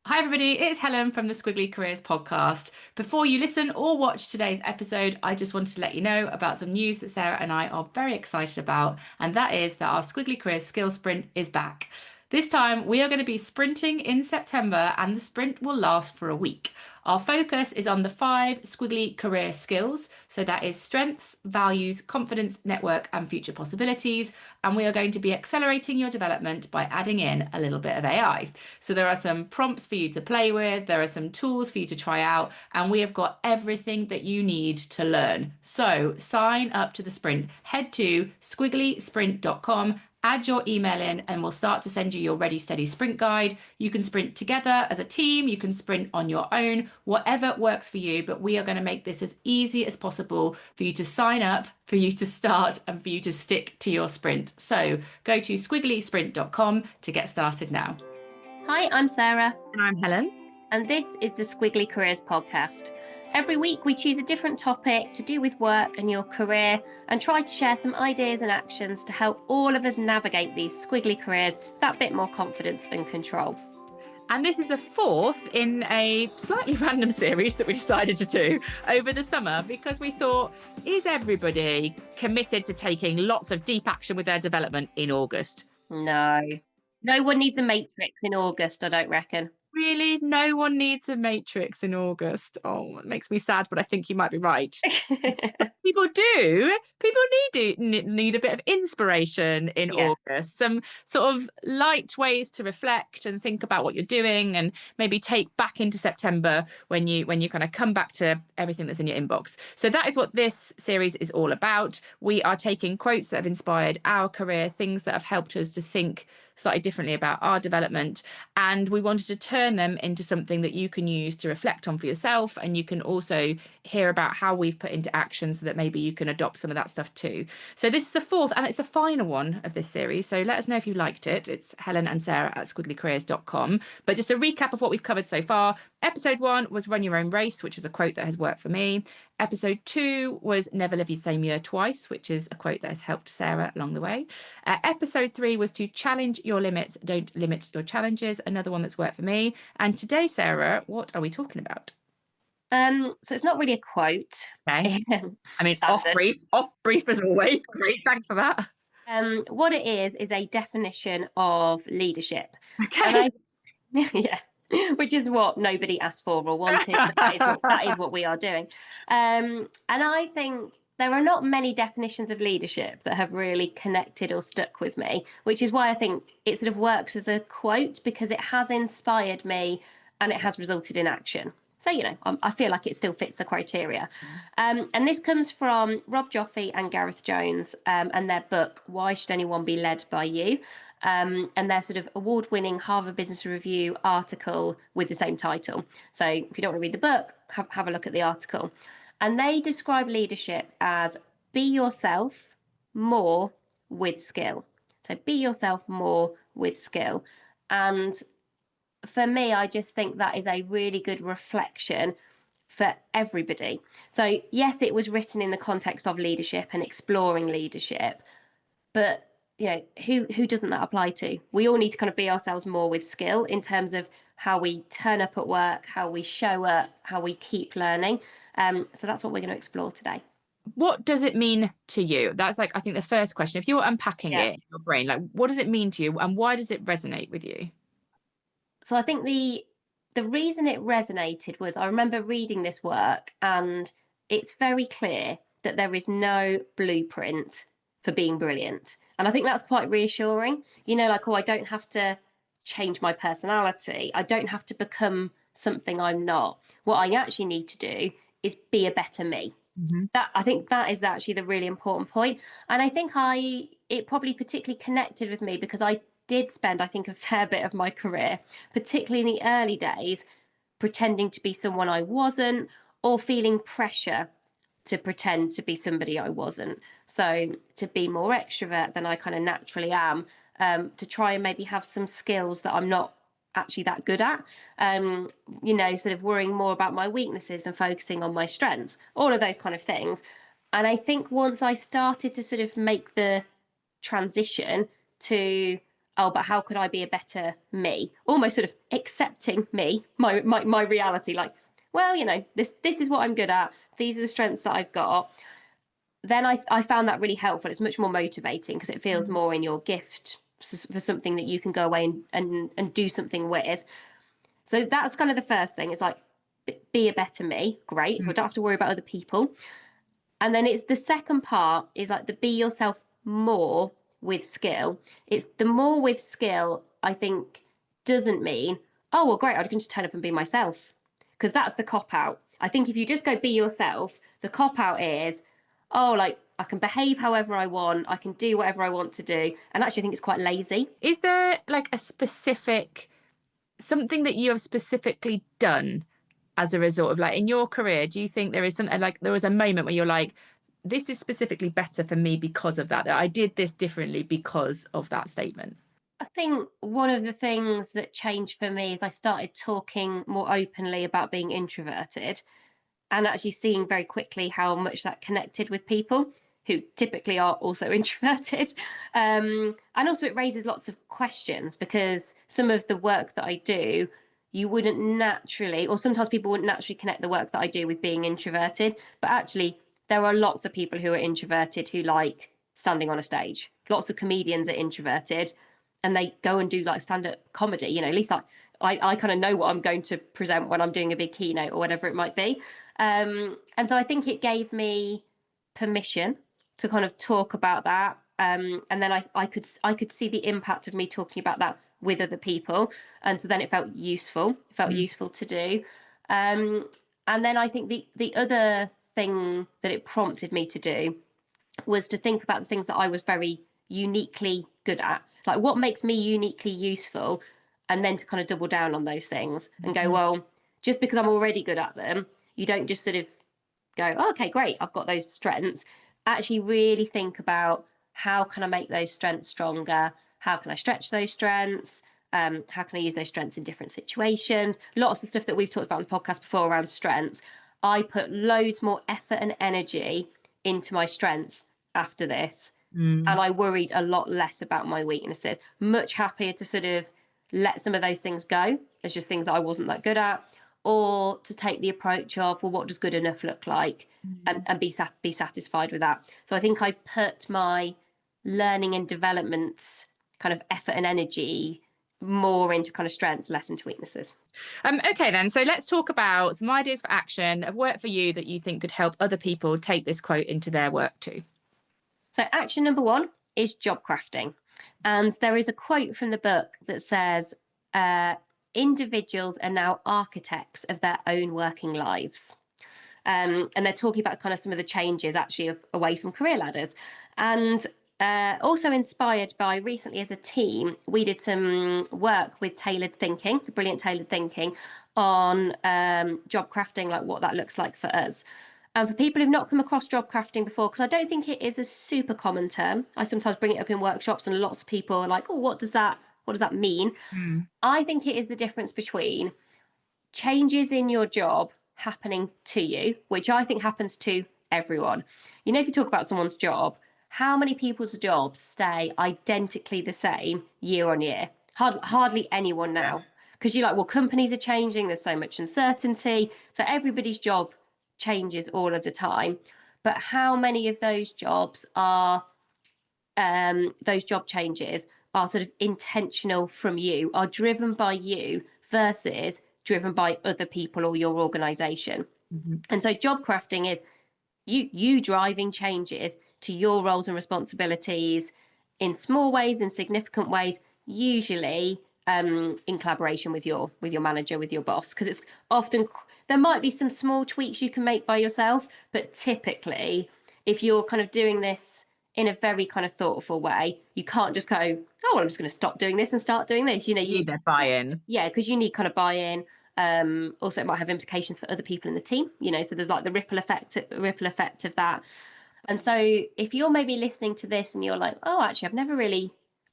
Hi, everybody. It's Helen from the Squiggly Careers podcast. Before you listen or watch today's episode, I just wanted to let you know about some news that Sarah and I are very excited about, and that is that our Squiggly Careers Skill Sprint is back. This time, we are going to be sprinting in September, and the sprint will last for a week. Our focus is on the 5 Squiggly career skills. So that is strengths, values, confidence, network, and future possibilities. And we are going to be accelerating your development by adding in a little bit of AI. So there are some prompts for you to play with, there are some tools for you to try out, and we have got everything that you need to learn. So sign up to the sprint. Head to squigglysprint.com. Add your email in and we'll start to send you your Ready Steady Sprint guide. You can sprint together as a team, you can sprint on your own, whatever works for you, but we are going to make this as easy as possible for you to sign up, for you to start, and for you to stick to your sprint. So go to squigglysprint.com to get started now. Hi, I'm Sarah. And I'm Helen. And this is the Squiggly Careers podcast. Every week we choose a different topic to do with work and your career and try to share some ideas and actions to help all of us navigate these squiggly careers with that bit more confidence and control. And this is the 4th in a slightly random series that we decided to do over the summer because we thought, is everybody committed to taking lots of deep action with their development in August? No one needs a matrix in August, I don't reckon. Really, no one needs a matrix in August. Oh, it makes me sad, but I think you might be right. People do. People need a bit of inspiration in August. Some sort of light ways to reflect and think about what you're doing, and maybe take back into September when you kind of come back to everything that's in your inbox. So that is what this series is all about. We are taking quotes that have inspired our career, things that have helped us to think slightly differently about our development, and we wanted to turn them into something that you can use to reflect on for yourself, and you can also hear about how we've put into action so that maybe you can adopt some of that stuff too. So this is the 4th and it's the final one of this series, so let us know if you liked it. It's Helen and Sarah at squigglycareers.com. But just a recap of what we've covered so far. Episode 1 was run your own race, which is a quote that has worked for me. Episode 2 was never live the same year twice, which is a quote that has helped Sarah along the way. Episode 3 was to challenge your limits, don't limit your challenges, another one that's worked for me. And today, Sarah, what are we talking about? So it's not really a quote. Okay. I mean, off brief as always. Great, thanks for that. What it is a definition of leadership. Okay. Yeah. Which is what nobody asked for or wanted. That is what we are doing. And I think there are not many definitions of leadership that have really connected or stuck with me, which is why I think it sort of works as a quote, because it has inspired me and it has resulted in action. So, I feel like it still fits the criteria. And this comes from Rob Joffe and Gareth Jones and their book, Why Should Anyone Be Led by You? And their sort of award-winning Harvard Business Review article with the same title. So if you don't want to read the book, have a look at the article. And they describe leadership as be yourself more with skill. So be yourself more with skill. And for me, I just think that is a really good reflection for everybody. So yes, it was written in the context of leadership and exploring leadership, but who doesn't that apply to? We all need to kind of be ourselves more with skill in terms of how we turn up at work, how we show up, how we keep learning. So that's what we're going to explore today. What does it mean to you? That's I think the first question. If you're unpacking it in your brain, what does it mean to you and why does it resonate with you? So I think the reason it resonated was I remember reading this work and it's very clear that there is no blueprint for being brilliant. And I think that's quite reassuring. I don't have to change my personality. I don't have to become something I'm not. What I actually need to do is be a better me. Mm-hmm. I think that is actually the really important point. And I think it probably particularly connected with me because I did spend, I think, a fair bit of my career, particularly in the early days, pretending to be someone I wasn't or feeling pressure to pretend to be somebody I wasn't. So to be more extrovert than I kind of naturally am, to try and maybe have some skills that I'm not actually that good at, sort of worrying more about my weaknesses than focusing on my strengths, all of those kind of things. And I think once I started to sort of make the transition to oh, but how could I be a better me? Almost sort of accepting me, my reality, like, well, you know, this is what I'm good at. These are the strengths that I've got. Then I found that really helpful. It's much more motivating because it feels more in your gift for something that you can go away and do something with. So that's kind of the first thing. It's like, be a better me. Great. So I don't have to worry about other people. And then it's the second part is like the be yourself more with skill. It's the more with skill, I think, doesn't mean, oh, well, great, I can just turn up and be myself. Because that's the cop out. I think if you just go be yourself, the cop out is, oh, like I can behave however I want, I can do whatever I want to do. And actually, I think it's quite lazy. Is there like a specific something that you have specifically done as a result of like in your career? Do you think there is something like there was a moment where you're like, this is specifically better for me because of that I did this differently because of that statement? I think one of the things that changed for me is I started talking more openly about being introverted and actually seeing very quickly how much that connected with people who typically are also introverted. And also, it raises lots of questions because some of the work that I do, you wouldn't naturally, or sometimes people wouldn't naturally connect the work that I do with being introverted. But actually, there are lots of people who are introverted who like standing on a stage. Lots of comedians are introverted and they go and do like stand-up comedy, you know, at least like I kind of know what I'm going to present when I'm doing a big keynote or whatever it might be. And so I think it gave me permission to kind of talk about that. And then I could see the impact of me talking about that with other people. And so then it felt useful. It felt useful to do. And then I think the other thing that it prompted me to do was to think about the things that I was very uniquely good at. Like what makes me uniquely useful, and then to kind of double down on those things and go, well, just because I'm already good at them, you don't just sort of go, oh, okay, great, I've got those strengths. Actually, really think about how can I make those strengths stronger? How can I stretch those strengths? How can I use those strengths in different situations? Lots of stuff that we've talked about on the podcast before around strengths. I put loads more effort and energy into my strengths after this. And I worried a lot less about my weaknesses. Much happier to sort of let some of those things go as just things that I wasn't that good at, or to take the approach of, well, what does good enough look like, and be satisfied with that. So I think I put my learning and development kind of effort and energy more into kind of strengths, less into weaknesses. Okay, then. So let's talk about some ideas for action of work for you that you think could help other people take this quote into their work too. So action number 1 is job crafting. And there is a quote from the book that says, individuals are now architects of their own working lives. And they're talking about kind of some of the changes actually away from career ladders. And also inspired by recently as a team, we did some work with tailored thinking, the brilliant tailored thinking on job crafting, like what that looks like for us. And for people who've not come across job crafting before, because I don't think it is a super common term. I sometimes bring it up in workshops and lots of people are like, oh, what does that mean? I think it is the difference between changes in your job happening to you, which I think happens to everyone. You know, if you talk about someone's job, how many people's jobs stay identically the same year on year? Hardly anyone now. Because you're like, well, companies are changing, there's so much uncertainty. So everybody's job changes all of the time. But how many of those jobs are, those job changes are sort of intentional from you, are driven by you versus driven by other people or your organization? And so job crafting is you driving changes to your roles and responsibilities in small ways, in significant ways, usually in collaboration with your manager, with your boss, because it's often, there might be some small tweaks you can make by yourself, but typically if you're kind of doing this in a very kind of thoughtful way, you can't just go, oh, well, I'm just going to stop doing this and start doing this. You know, you need their buy-in. Yeah, because you need kind of buy-in. Also, it might have implications for other people in the team, you know, so there's like the ripple effect of that. And so if you're maybe listening to this and you're like, oh, actually,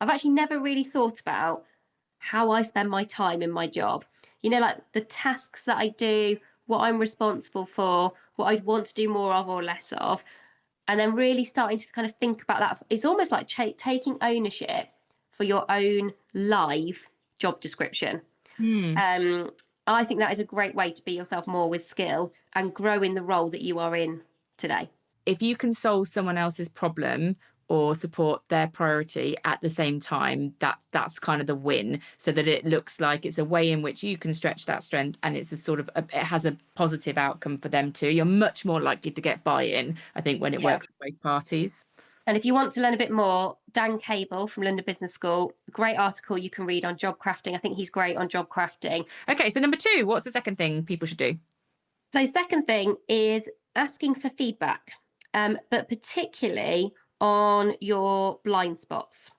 I've actually never really thought about how I spend my time in my job. You know, like the tasks that I do, what I'm responsible for, what I'd want to do more of or less of. And then really starting to kind of think about that. It's almost like taking ownership for your own live job description. Hmm. I think that is a great way to be yourself more with skill and grow in the role that you are in today. If you can solve someone else's problem or support their priority at the same time, that's kind of the win, so that it looks like it's a way in which you can stretch that strength, and it's a sort of it has a positive outcome for them too. You're much more likely to get buy-in, I think, when it Yeah. works for both parties. And if you want to learn a bit more, Dan Cable from London Business School, great article you can read on job crafting. I think he's great on job crafting. Okay, so number 2, what's the second thing people should do? So, second thing is asking for feedback, but particularly on your blind spots.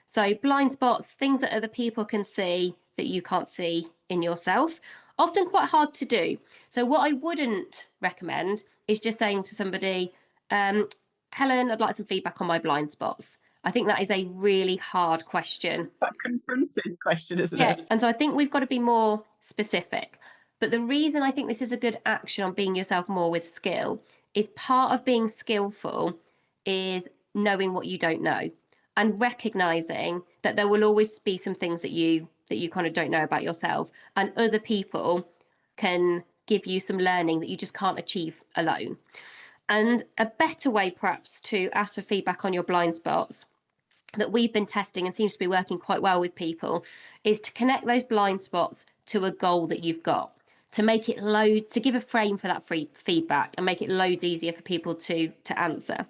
So, blind spots, things that other people can see that you can't see in yourself, often quite hard to do. So, what I wouldn't recommend is just saying to somebody, Helen, I'd like some feedback on my blind spots. I think that is a really hard question. It's a confronting question, isn't Yeah, it? and so I think we've got to be more specific. But the reason I think this is a good action on being yourself more with skill is part of being skillful is knowing what you don't know and recognizing that there will always be some things that you kind of don't know about yourself, and other people can give you some learning that you just can't achieve alone. And a better way perhaps to ask for feedback on your blind spots that we've been testing and seems to be working quite well with people is to connect those blind spots to a goal that you've got, to make it load, to give a frame for that free feedback and make it loads easier for people to answer.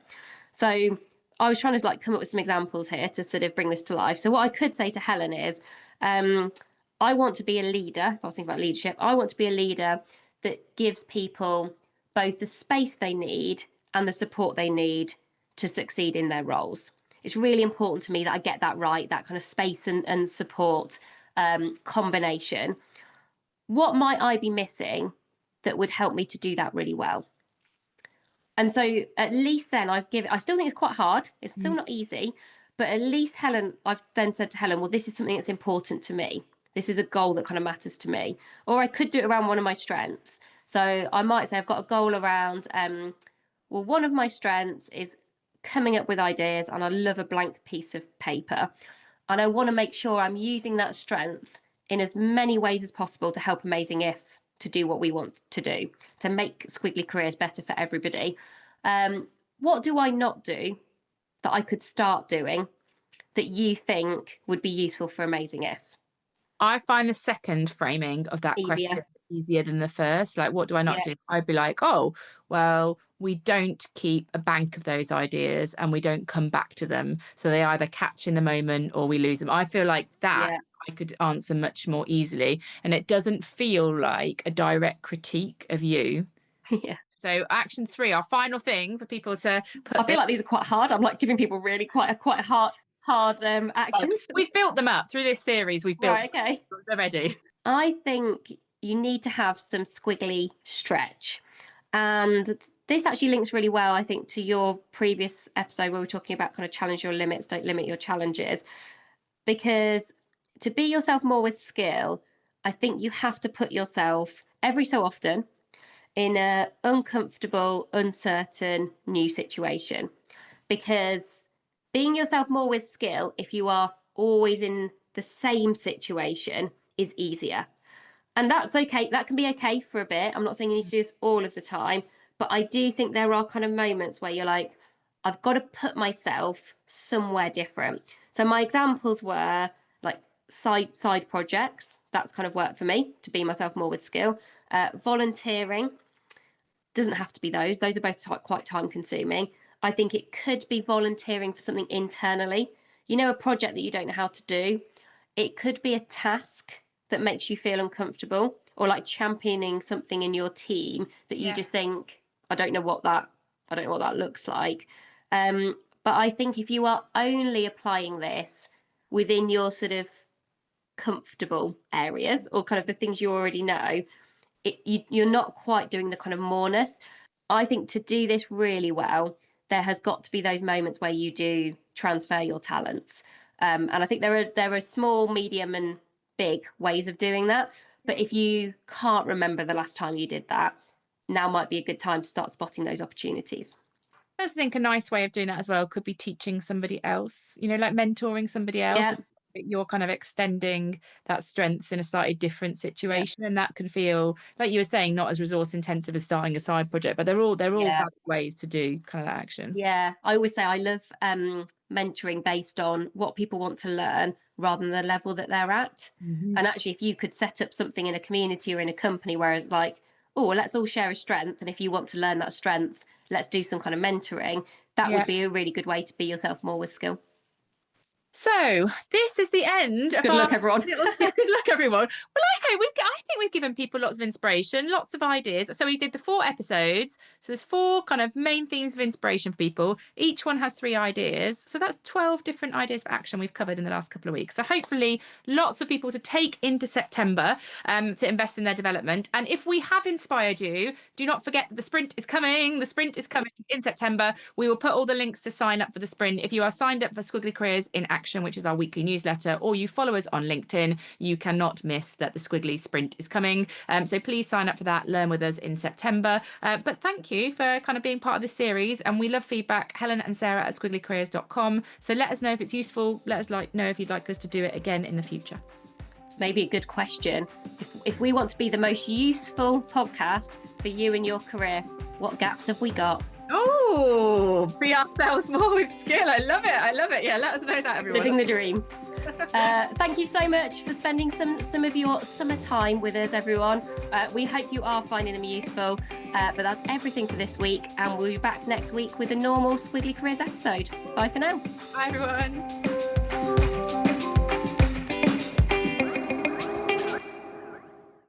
So I was trying to come up with some examples here to sort of bring this to life. So what I could say to Helen is, I want to be a leader. If I was thinking about leadership, I want to be a leader that gives people both the space they need and the support they need to succeed in their roles. It's really important to me that I get that right, that kind of space and support combination. What might I be missing that would help me to do that really well? And so at least then I still think it's quite hard. It's still not easy, but at least I've then said to Helen, well, this is something that's important to me. This is a goal that kind of matters to me. Or I could do it around one of my strengths. So I might say I've got a goal around, well, one of my strengths is coming up with ideas, and I love a blank piece of paper. And I want to make sure I'm using that strength in as many ways as possible to help Amazing If to do what we want to do, to make Squiggly Careers better for everybody. What do I not do that I could start doing that you think would be useful for Amazing If? I find the second framing of that question Easier. easier than the first. Like, what do I not Yeah. do? I'd be like, oh, well, we don't keep a bank of those ideas and we don't come back to them. So they either catch in the moment or we lose them. I feel like that Yeah. I could answer much more easily. And it doesn't feel like a direct critique of you. Yeah. So action 3, our final thing for people to put. I feel like these are quite hard. I'm like giving people really quite hard actions. We've built them up through this series. We've built. Right, okay. They're ready. I think you need to have some squiggly stretch. And this actually links really well, I think, to your previous episode where we were talking about kind of challenge your limits, don't limit your challenges. Because to be yourself more with skill, I think you have to put yourself every so often in an uncomfortable, uncertain new situation. Because being yourself more with skill, if you are always in the same situation, is easier. And that's okay. That can be okay for a bit. I'm not saying you need to do this all of the time, but I do think there are kind of moments where you're like, I've got to put myself somewhere different. So my examples were like side projects. That's kind of worked for me to be myself more with skill. Volunteering doesn't have to be those. Those are both quite time consuming. I think it could be volunteering for something internally. You know, a project that you don't know how to do. It could be a task that makes you feel uncomfortable, or like championing something in your team that you just think, I don't know what that looks like. But I think if you are only applying this within your sort of comfortable areas or kind of the things you already know, you're not quite doing the kind of moreness. I think to do this really well, there has got to be those moments where you do transfer your talents. And I think there are small, medium, and big ways of doing that. But if you can't remember the last time you did that, now might be a good time to start spotting those opportunities. I just think a nice way of doing that as well could be teaching somebody else, like mentoring somebody else. Yeah. you're kind of extending that strength in a slightly different Yeah. situation, and that can feel, like you were saying, not as resource intensive as starting a side project, but they're all Yeah. valid ways to do kind of that action. Yeah, I always say I love mentoring based on what people want to learn rather than the level that they're at. Mhm. And actually, if you could set up something in a community or in a company where it's like, oh, let's all share a strength, and if you want to learn that strength, let's do some kind of mentoring, that would Yeah. be a really good way to be yourself more with skill. So this is the end of Good our luck, everyone. little good luck, everyone. Well, I think we've given people lots of inspiration, lots of ideas. So we did the 4 episodes. So there's 4 kind of main themes of inspiration for people. Each one has 3 ideas. So that's 12 different ideas for action we've covered in the last couple of weeks. So hopefully lots of people to take into September to invest in their development. And if we have inspired you, do not forget that the sprint is coming. The sprint is coming in September. We will put all the links to sign up for the sprint. If you are signed up for Squiggly Careers in Action, which is our weekly newsletter, or you follow us on LinkedIn, you cannot miss that the Squiggly Sprint is coming. So please sign up for that, learn with us in September. But thank you for kind of being part of this series, and we love feedback. Helen and Sarah at squigglycareers.com. So let us know if it's useful. Let us know if you'd like us to do it again in the future. Maybe a good question. If we want to be the most useful podcast for you in your career, what gaps have we got? Oh, be ourselves more with skill. I love it. Yeah, let us know that, everyone. Living the dream. Thank you so much for spending some of your summertime with us, everyone. We hope you are finding them useful. But that's everything for this week, and we'll be back next week with a normal Squiggly Careers episode. Bye for now. Bye, everyone.